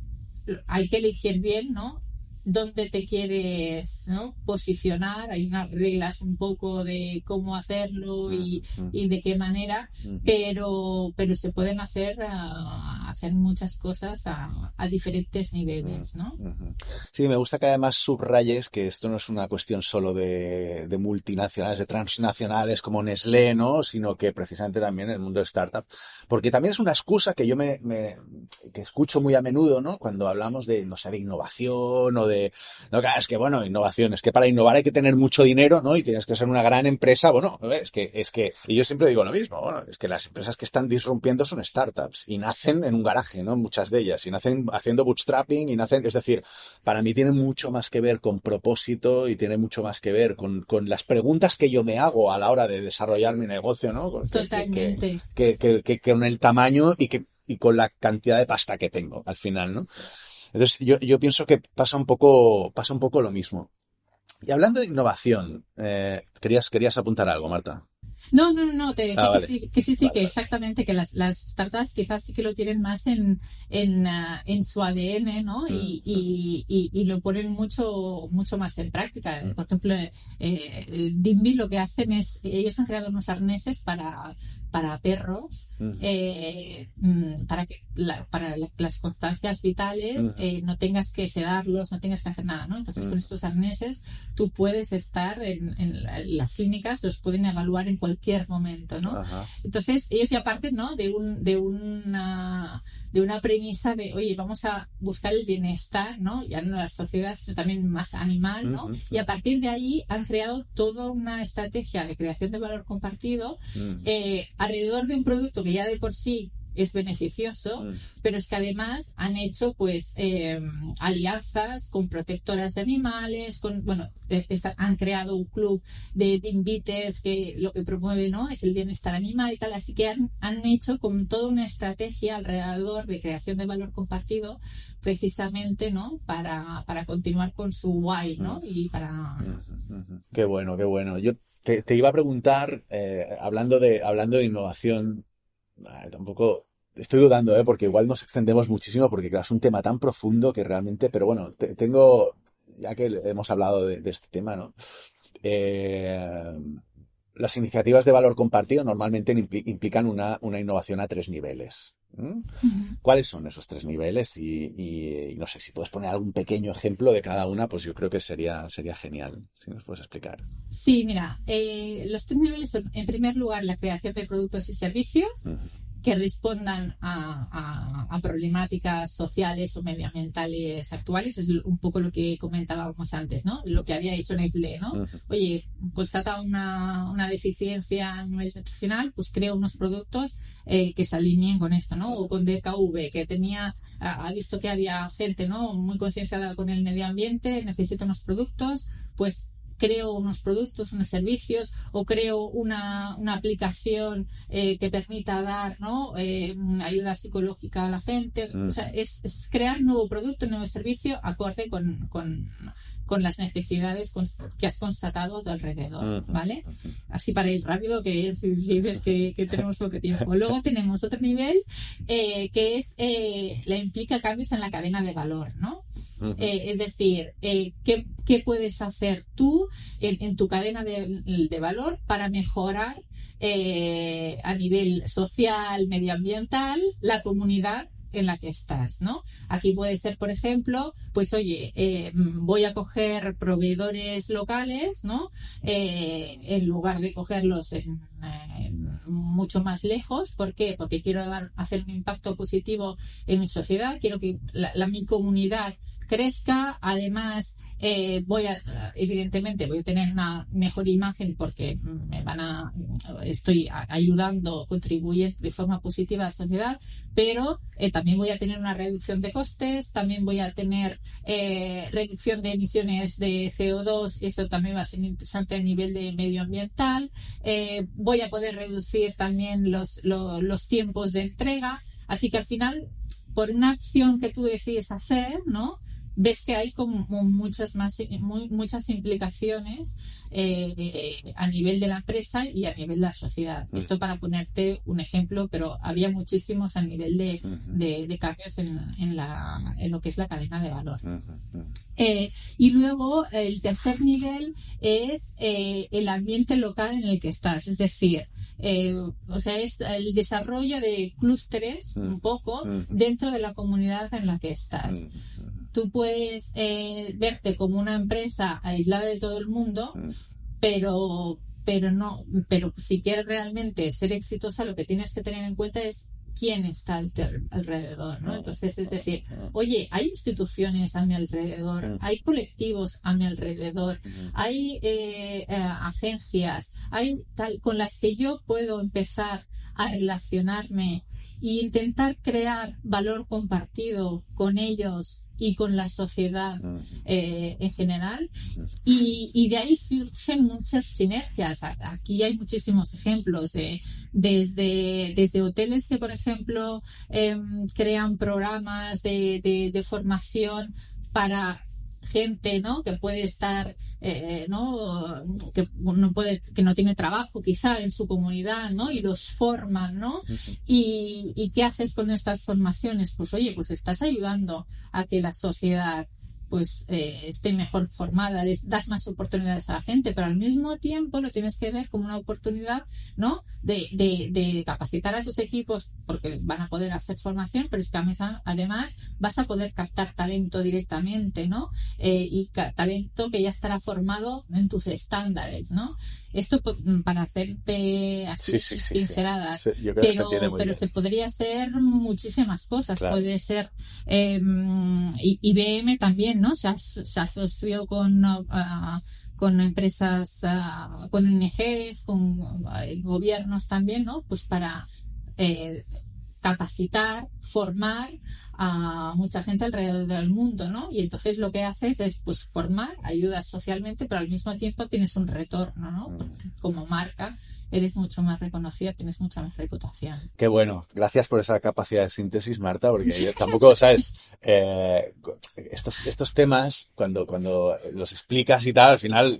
que elegir bien, ¿no? Dónde te quieres, ¿no? Posicionar. Hay unas reglas un poco de cómo hacerlo y de qué manera, pero se pueden hacer muchas cosas a diferentes niveles, ¿no? Sí, me gusta que además subrayes que esto no es una cuestión solo de multinacionales, de transnacionales como Nestlé, ¿no? Sino que precisamente también en el mundo de startup, porque también es una excusa que yo que escucho muy a menudo, ¿no? Cuando hablamos de, no sé, de innovación o de no, claro, es que bueno, innovación, es que para innovar hay que tener mucho dinero, ¿no? Y tienes que ser una gran empresa, bueno, es que, y yo siempre digo lo mismo, bueno, es que las empresas que están disrumpiendo son startups y nacen en un garaje, ¿no? Muchas de ellas, y nacen haciendo bootstrapping y nacen, es decir, para mí tiene mucho más que ver con propósito y tiene mucho más que ver con las preguntas que yo me hago a la hora de desarrollar mi negocio, ¿no? Totalmente. Que con el tamaño y con la cantidad de pasta que tengo al final, ¿no? Entonces, yo pienso que pasa un poco lo mismo. Y hablando de innovación, querías apuntar algo, Marta. No, que vale. sí, Vale, que exactamente, que las startups quizás sí que lo tienen más en su ADN, ¿no? Y lo ponen mucho más en práctica. Por ejemplo, Dimby lo que hacen es, ellos han creado unos arneses para perros, para que para las constancias vitales no tengas que sedarlos, no tengas que hacer nada, ¿no? Entonces con estos arneses tú puedes estar en las clínicas, los pueden evaluar en cualquier momento, ¿no? Ajá. Entonces ellos ya parten, ¿no? de una premisa de, oye, vamos a buscar el bienestar, ¿no? Ya no en la sociedad, sino también más animal, ¿no? Y a partir de ahí han creado toda una estrategia de creación de valor compartido alrededor de un producto que ya de por sí es beneficioso, pero es que además han hecho pues alianzas con protectoras de animales, han creado un club de Dimbiters que lo que promueve, ¿no? es el bienestar animal y tal, así que han hecho con toda una estrategia alrededor de creación de valor compartido precisamente, ¿no? para continuar con su why, ¿no? Y para... Qué bueno. Yo te iba a preguntar, hablando de innovación, tampoco estoy dudando, porque igual nos extendemos muchísimo porque claro, es un tema tan profundo que realmente, pero bueno, ya que hemos hablado de este tema, ¿no? Las iniciativas de valor compartido normalmente implican una innovación a 3 niveles. ¿Cuáles son esos 3 niveles? Y no sé, si puedes poner algún pequeño ejemplo de cada una, pues yo creo que sería genial, si nos puedes explicar. Sí, mira, los 3 niveles son, en primer lugar, la creación de productos y servicios que respondan a problemáticas sociales o medioambientales actuales. Es un poco lo que comentábamos antes, ¿no? Lo que había hecho Nestlé, ¿no? Oye, constata una deficiencia a nivel nutricional, pues creo unos productos que se alineen con esto, ¿no? O con DKV, que ha visto que había gente, ¿no? muy concienciada con el medio ambiente, necesita unos productos, pues creo unos productos, unos servicios, o creo una aplicación que permita dar, ¿no? ayuda psicológica a la gente. O sea, es crear un nuevo producto, un nuevo servicio acorde con las necesidades que has constatado a tu alrededor, ¿vale? Así para ir rápido, que si ves que tenemos poco tiempo. Luego tenemos otro nivel que es implica cambios en la cadena de valor, ¿no? Es decir, ¿qué puedes hacer tú en tu cadena de valor para mejorar a nivel social, medioambiental, la comunidad en la que estás, ¿no? Aquí puede ser, por ejemplo, pues oye, voy a coger proveedores locales, ¿no? En lugar de cogerlos mucho más lejos. ¿Por qué? Porque quiero hacer un impacto positivo en mi sociedad, quiero que mi comunidad crezca. Además, evidentemente voy a tener una mejor imagen porque estoy ayudando, contribuyendo de forma positiva a la sociedad, pero también voy a tener una reducción de costes, también voy a tener reducción de emisiones de CO2, y eso también va a ser interesante a nivel de medioambiental. Voy a poder reducir también los tiempos de entrega. Así que al final, por una acción que tú decides hacer, ¿no?, ves que hay como muchas implicaciones a nivel de la empresa y a nivel de la sociedad. Esto para ponerte un ejemplo, pero había muchísimos a nivel de cambios en lo que es la cadena de valor. Y luego el tercer nivel es el ambiente local en el que estás, es decir, o sea, es el desarrollo de clústeres un poco dentro de la comunidad en la que estás. Tú puedes verte como una empresa aislada de todo el mundo, pero si quieres realmente ser exitosa, lo que tienes que tener en cuenta es quién está alrededor, ¿no? Entonces, es decir, oye, hay instituciones a mi alrededor, hay colectivos a mi alrededor, hay agencias, hay tal con las que yo puedo empezar a relacionarme e intentar crear valor compartido con ellos y con la sociedad en general, y de ahí surgen muchas sinergias. Aquí hay muchísimos ejemplos desde hoteles que, por ejemplo, crean programas de formación para gente, ¿no?, que puede estar que no tiene trabajo quizá en su comunidad, ¿no?, y los forman, ¿no? ¿Y qué haces con estas formaciones? Pues oye, pues estás ayudando a que la sociedad pues esté mejor formada, das más oportunidades a la gente, pero al mismo tiempo lo tienes que ver como una oportunidad, ¿no?, de capacitar a tus equipos, porque van a poder hacer formación, pero es que además vas a poder captar talento directamente, ¿no? Y talento que ya estará formado en tus estándares, ¿no? Esto para hacerte así pinceladas, sí. Yo creo que se entiende muy pero bien. se podría hacer muchísimas cosas. Claro. Puede ser IBM también, ¿no? Se asoció con empresas, con ONGs, con gobiernos también, ¿no? Pues para capacitar, formar a mucha gente alrededor del mundo, ¿no? Y entonces lo que haces es pues formar, ayudas socialmente, pero al mismo tiempo tienes un retorno, ¿no? Porque como marca eres mucho más reconocida, tienes mucha más reputación. Qué bueno. Gracias por esa capacidad de síntesis, Marta, porque yo tampoco, ¿sabes? Estos temas, cuando los explicas y tal, al final,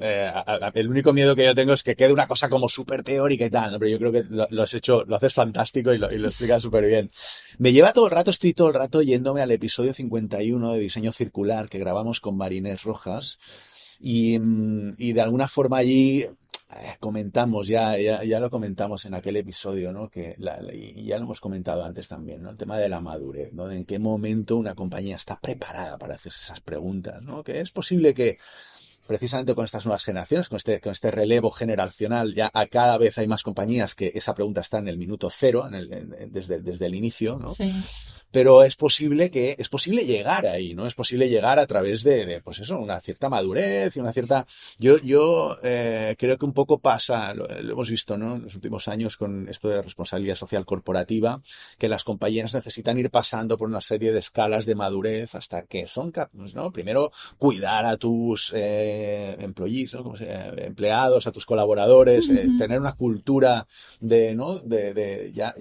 el único miedo que yo tengo es que quede una cosa como súper teórica y tal, ¿no? Pero yo creo que lo haces fantástico y lo explicas súper bien. Estoy todo el rato yéndome al episodio 51 de Diseño Circular que grabamos con Marinés Rojas y de alguna forma allí comentamos, ya lo comentamos en aquel episodio, ¿no? Y ya lo hemos comentado antes también, ¿no? El tema de la madurez, ¿no? De en qué momento una compañía está preparada para hacerse esas preguntas, ¿no? Que es posible que precisamente con estas nuevas generaciones, con este relevo generacional, ya a cada vez hay más compañías que esa pregunta está en el minuto cero, desde el inicio, ¿no? Sí. Pero es posible llegar ahí, ¿no? Es posible llegar a través de pues eso, una cierta madurez y una cierta... Yo creo que un poco pasa, lo hemos visto, ¿no?, en los últimos años con esto de responsabilidad social corporativa, que las compañías necesitan ir pasando por una serie de escalas de madurez hasta que son capaces, ¿no? Primero, cuidar a tus employees, ¿no? Empleados, a tus colaboradores, tener una cultura ¿no?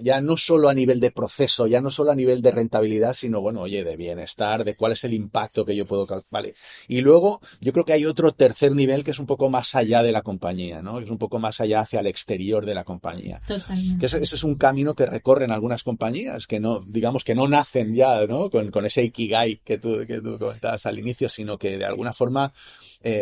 Ya no solo a nivel de proceso, ya no solo a nivel de rentabilidad, sino, bueno, oye, de bienestar, de cuál es el impacto que yo puedo causar. Vale. Y luego, yo creo que hay otro tercer nivel que es un poco más allá de la compañía, ¿no? Que es un poco más allá hacia el exterior de la compañía. Totalmente. Que ese es un camino que recorren algunas compañías, que no, digamos que no nacen ya, ¿no? Con ese ikigai que tú comentabas al inicio, sino que de alguna forma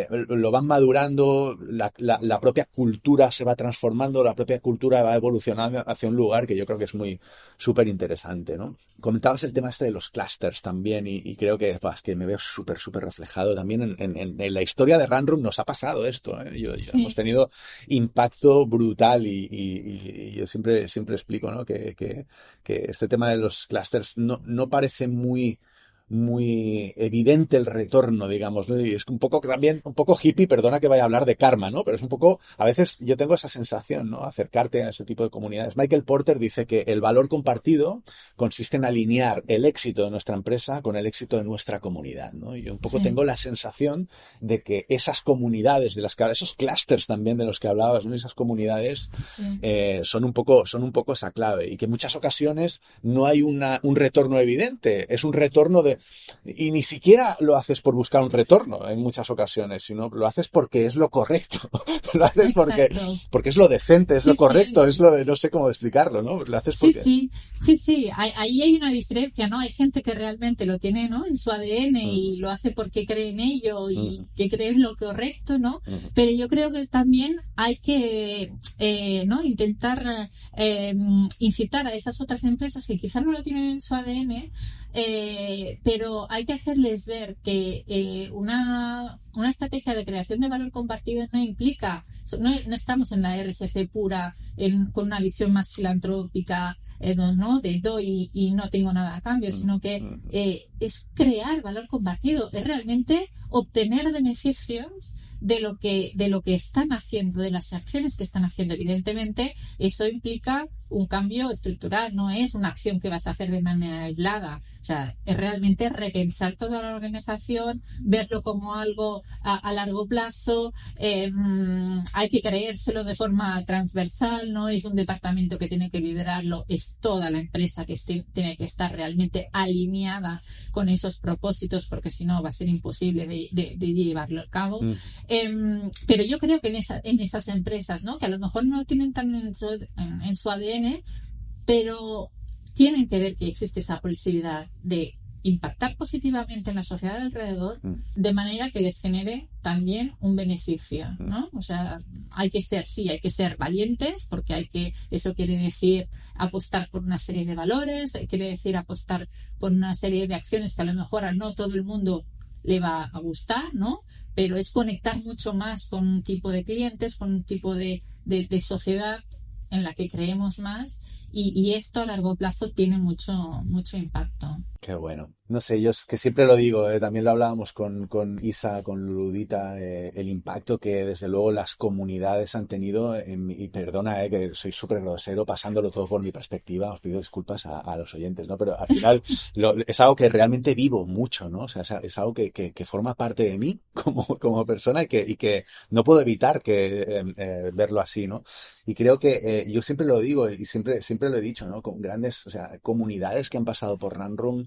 lo van madurando, la propia cultura se va transformando, la propia cultura va evolucionando hacia un lugar que yo creo que es muy súper interesante, ¿no? Comentabas el tema este de los clusters también y creo que, es que me veo súper reflejado también en la historia de Runroom. Nos ha pasado esto, ¿eh? Sí. Hemos tenido impacto brutal y yo siempre explico, ¿no? Que este tema de los clusters no parece muy evidente el retorno, digamos, ¿no? Y es un poco también, un poco hippie, perdona que vaya a hablar de karma, ¿no? Pero es un poco, a veces yo tengo esa sensación, ¿no? Acercarte a ese tipo de comunidades. Michael Porter dice que el valor compartido consiste en alinear el éxito de nuestra empresa con el éxito de nuestra comunidad, ¿no? Y yo un poco tengo la sensación de que esas comunidades de las que esos clusters también de los que hablabas, ¿no? Esas comunidades son un poco esa clave y que en muchas ocasiones no hay un retorno evidente, es un retorno y ni siquiera lo haces por buscar un retorno en muchas ocasiones, sino lo haces porque es lo correcto. Lo haces porque es lo decente, es lo correcto, es lo de, no sé cómo explicarlo, ¿no? Lo haces porque... Sí. Ahí hay una diferencia, ¿no? Hay gente que realmente lo tiene, ¿no? En su ADN y lo hace porque cree en ello y que cree es lo correcto, ¿no? Pero yo creo que también hay que, ¿no? Intentar incitar a esas otras empresas que quizás no lo tienen en su ADN, pero hay que hacerles ver que una estrategia de creación de valor compartido no implica, no estamos en la RSC pura, con una visión más filantrópica, ¿no? De doy y no tengo nada a cambio, sino que es crear valor compartido, es realmente obtener beneficios de lo que están haciendo, de las acciones que están haciendo. Evidentemente, eso implica un cambio estructural, no es una acción que vas a hacer de manera aislada. O sea, es realmente repensar toda la organización, verlo como algo a largo plazo. Hay que creérselo de forma transversal, no es un departamento que tiene que liderarlo, es toda la empresa que tiene que estar realmente alineada con esos propósitos, porque si no va a ser imposible de llevarlo a cabo. Pero yo creo que en esas empresas, ¿no? Que a lo mejor no lo tienen tan en su ADN, pero tienen que ver que existe esa posibilidad de impactar positivamente en la sociedad alrededor, de manera que les genere también un beneficio, ¿no? O sea, hay que ser valientes, porque eso quiere decir apostar por una serie de valores, quiere decir apostar por una serie de acciones que a lo mejor a no todo el mundo le va a gustar, ¿no? Pero es conectar mucho más con un tipo de clientes, con un tipo de sociedad en la que creemos más, y esto a largo plazo tiene mucho impacto. Qué bueno. No sé, yo es que siempre lo digo, también lo hablábamos con Isa, con Luludita, el impacto que desde luego las comunidades han tenido, y perdona, que soy súper grosero pasándolo todo por mi perspectiva, os pido disculpas a los oyentes, ¿no? Pero al final es algo que realmente vivo mucho, ¿no? O sea, es algo que forma parte de mí como persona y que no puedo evitar verlo así, ¿no? Y creo que yo siempre lo digo y siempre lo he dicho, ¿no? Con grandes, o sea, comunidades que han pasado por Runroom,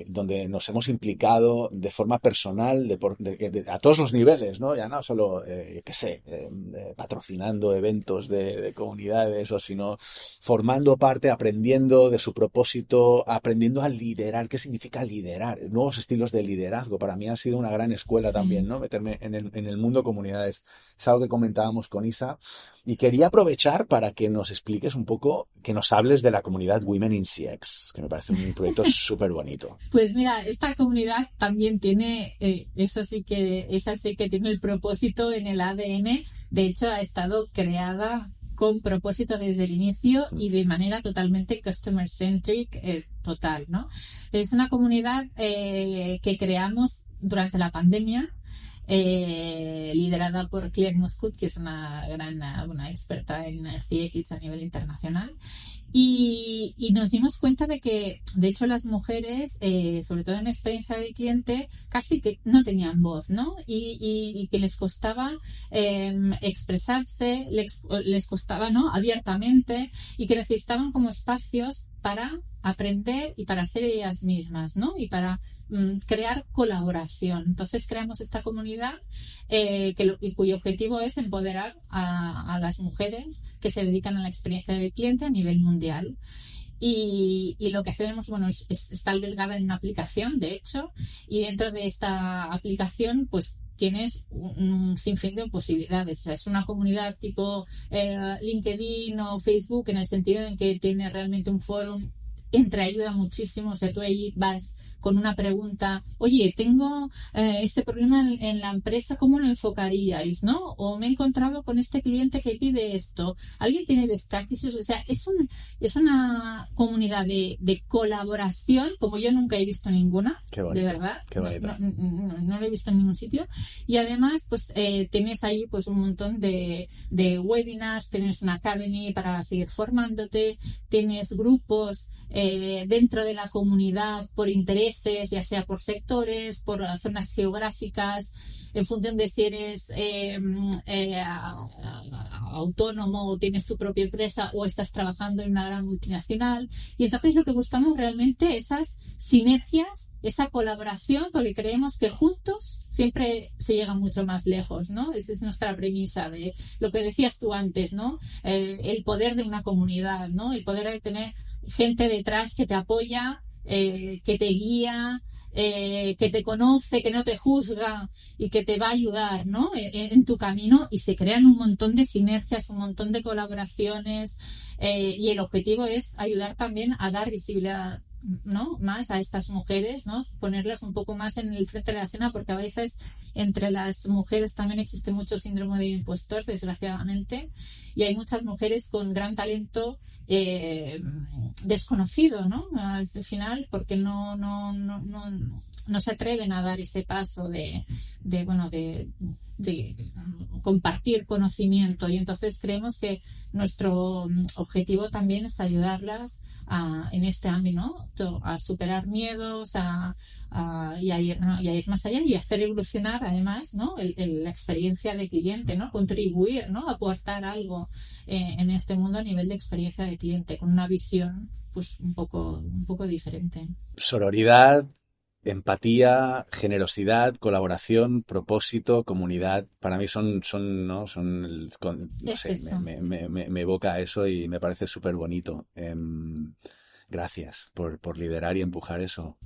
donde nos hemos implicado de forma personal a todos los niveles, ¿no? Ya no solo, patrocinando eventos de comunidades, sino formando parte, aprendiendo de su propósito, aprendiendo a liderar. ¿Qué significa liderar? Nuevos estilos de liderazgo. Para mí ha sido una gran escuela también, ¿no? Meterme en el mundo comunidades. Es algo que comentábamos con Isa. Y quería aprovechar para que nos expliques un poco, que nos hables de la comunidad Women in CX, que me parece un proyecto súper bonito. Pues mira, esta comunidad también tiene, esa sí que tiene el propósito en el ADN. De hecho, ha estado creada con propósito desde el inicio y de manera totalmente customer centric, total, ¿no? Es una comunidad que creamos durante la pandemia, liderada por Claire Moscoot, que es una experta en CX a nivel internacional. Y nos dimos cuenta de que, de hecho, las mujeres, sobre todo en experiencia de cliente, casi que no tenían voz, ¿no? Y que les costaba expresarse, les costaba, ¿no? Abiertamente, y que necesitaban como espacios para aprender y para ser ellas mismas, ¿no? Y para crear colaboración. Entonces creamos esta comunidad y cuyo objetivo es empoderar a las mujeres que se dedican a la experiencia del cliente a nivel mundial. Y lo que hacemos, bueno, está albergada en una aplicación, de hecho, y dentro de esta aplicación, pues tienes un sinfín de posibilidades. O sea, es una comunidad tipo LinkedIn o Facebook, en el sentido en que tiene realmente un foro, ayuda muchísimo. O sea, tú ahí vas con una pregunta, oye, tengo este problema en la empresa, ¿cómo lo enfocaríais? ¿No? O me he encontrado con este cliente que pide esto. ¿Alguien tiene best practices? O sea, es una comunidad de colaboración como yo nunca he visto ninguna. Qué bonito, de verdad. Qué bonito. No lo he visto en ningún sitio. Y además, pues tienes ahí pues un montón de webinars, tienes una academy para seguir formándote, tienes grupos dentro de la comunidad por intereses, ya sea por sectores, por zonas geográficas, en función de si eres autónomo o tienes tu propia empresa o estás trabajando en una gran multinacional. Y entonces lo que buscamos realmente es esas sinergias, esa colaboración, porque creemos que juntos siempre se llega mucho más lejos, ¿no? Esa es nuestra premisa de lo que decías tú antes, ¿no? El poder de una comunidad, ¿no? El poder de tener gente detrás que te apoya, que te guía, que te conoce, que no te juzga y que te va a ayudar, ¿no? En tu camino, y se crean un montón de sinergias, un montón de colaboraciones, y el objetivo es ayudar también a dar visibilidad, ¿no? Más a estas mujeres, ¿no? Ponerlas un poco más en el frente de la escena, porque a veces entre las mujeres también existe mucho síndrome de impostor, desgraciadamente, y hay muchas mujeres con gran talento desconocido, ¿no? Al final, porque no se atreven a dar ese paso de compartir conocimiento, y entonces creemos que nuestro objetivo también es ayudarlas en este ámbito, ¿no? A superar miedos, y a ir más allá y hacer evolucionar además, ¿no? La experiencia de cliente, ¿no? Contribuir, ¿no? Aportar algo en este mundo a nivel de experiencia de cliente, con una visión pues un poco diferente. Sororidad, empatía, generosidad, colaboración, propósito, comunidad. Para mí son no sé, me evoca eso y me parece súper bonito. Gracias por liderar y empujar eso.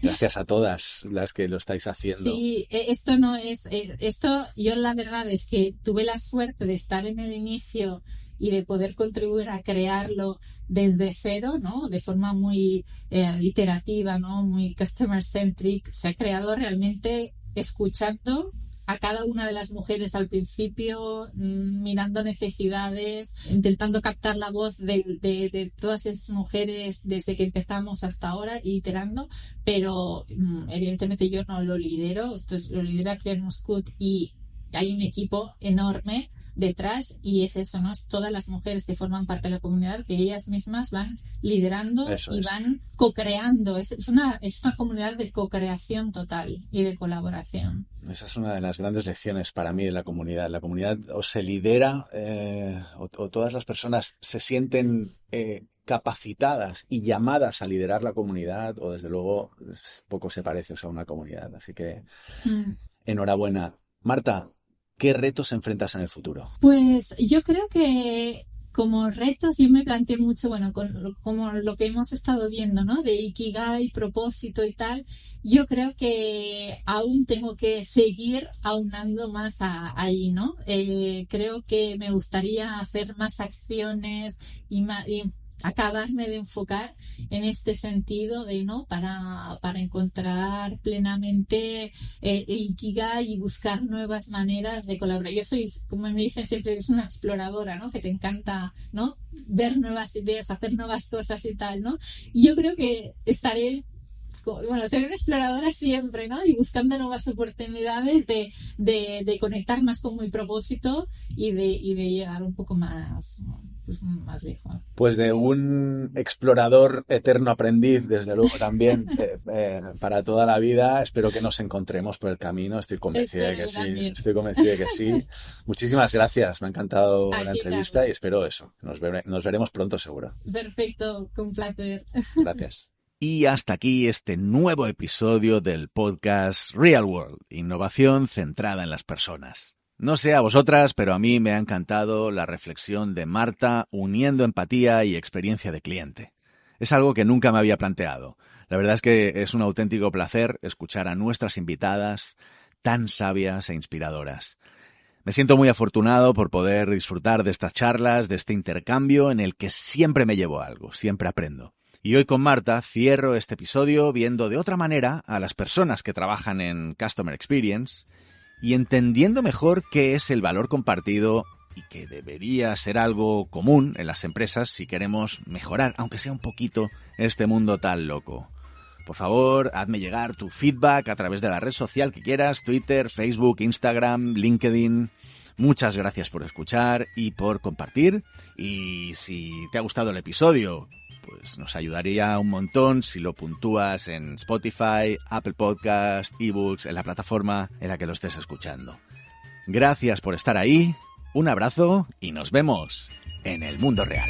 Gracias a todas las que lo estáis haciendo. Sí, esto no es... esto, yo la verdad es que tuve la suerte de estar en el inicio y de poder contribuir a crearlo desde cero, ¿no? De forma muy iterativa, ¿no? Muy customer centric. Se ha creado realmente escuchando a cada una de las mujeres al principio, mirando necesidades, intentando captar la voz de todas esas mujeres desde que empezamos hasta ahora, iterando, pero evidentemente yo no lo lidero, lo lidera Claire Muscut, y hay un equipo enorme detrás, y es eso, ¿no? Es todas las mujeres que forman parte de la comunidad, que ellas mismas van liderando van co-creando. Es una comunidad de co-creación total y de colaboración. Esa es una de las grandes lecciones para mí de la comunidad. La comunidad o se lidera o todas las personas se sienten capacitadas y llamadas a liderar la comunidad, o desde luego poco se parece a una comunidad. Así que enhorabuena. Marta, ¿qué retos enfrentas en el futuro? Pues yo creo que como retos yo me planteé mucho, bueno, como lo que hemos estado viendo, ¿no? De Ikigai, propósito y tal. Yo creo que aún tengo que seguir aunando más ahí, ¿no? Creo que me gustaría hacer más acciones y acabarme de enfocar en este sentido de, ¿no? Para encontrar plenamente el Ikigai y buscar nuevas maneras de colaborar. Yo soy, como me dicen siempre, eres una exploradora, ¿no? Que te encanta, ¿no? Ver nuevas ideas, hacer nuevas cosas y tal, ¿no? Y yo creo que seré una exploradora siempre, ¿no? Y buscando nuevas oportunidades de conectar más con mi propósito y de llegar un poco más pues más lejos. Pues de un explorador eterno aprendiz, desde luego también, para toda la vida. Espero que nos encontremos por el camino. Estoy convencida de que sí. También. Estoy convencida de que sí. Muchísimas gracias. Me ha encantado la entrevista, Carlos. y espero eso. Nos veremos pronto, seguro. Perfecto, con placer. Gracias. Y hasta aquí este nuevo episodio del podcast Real World, innovación centrada en las personas. No sé a vosotras, pero a mí me ha encantado la reflexión de Marta uniendo empatía y experiencia de cliente. Es algo que nunca me había planteado. La verdad es que es un auténtico placer escuchar a nuestras invitadas tan sabias e inspiradoras. Me siento muy afortunado por poder disfrutar de estas charlas, de este intercambio en el que siempre me llevo algo, siempre aprendo. Y hoy con Marta cierro este episodio viendo de otra manera a las personas que trabajan en Customer Experience y entendiendo mejor qué es el valor compartido y que debería ser algo común en las empresas si queremos mejorar, aunque sea un poquito, este mundo tan loco. Por favor, hazme llegar tu feedback a través de la red social que quieras, Twitter, Facebook, Instagram, LinkedIn. Muchas gracias por escuchar y por compartir. Y si te ha gustado el episodio, pues nos ayudaría un montón si lo puntúas en Spotify, Apple Podcast, eBooks, en la plataforma en la que lo estés escuchando. Gracias por estar ahí, un abrazo y nos vemos en el mundo real.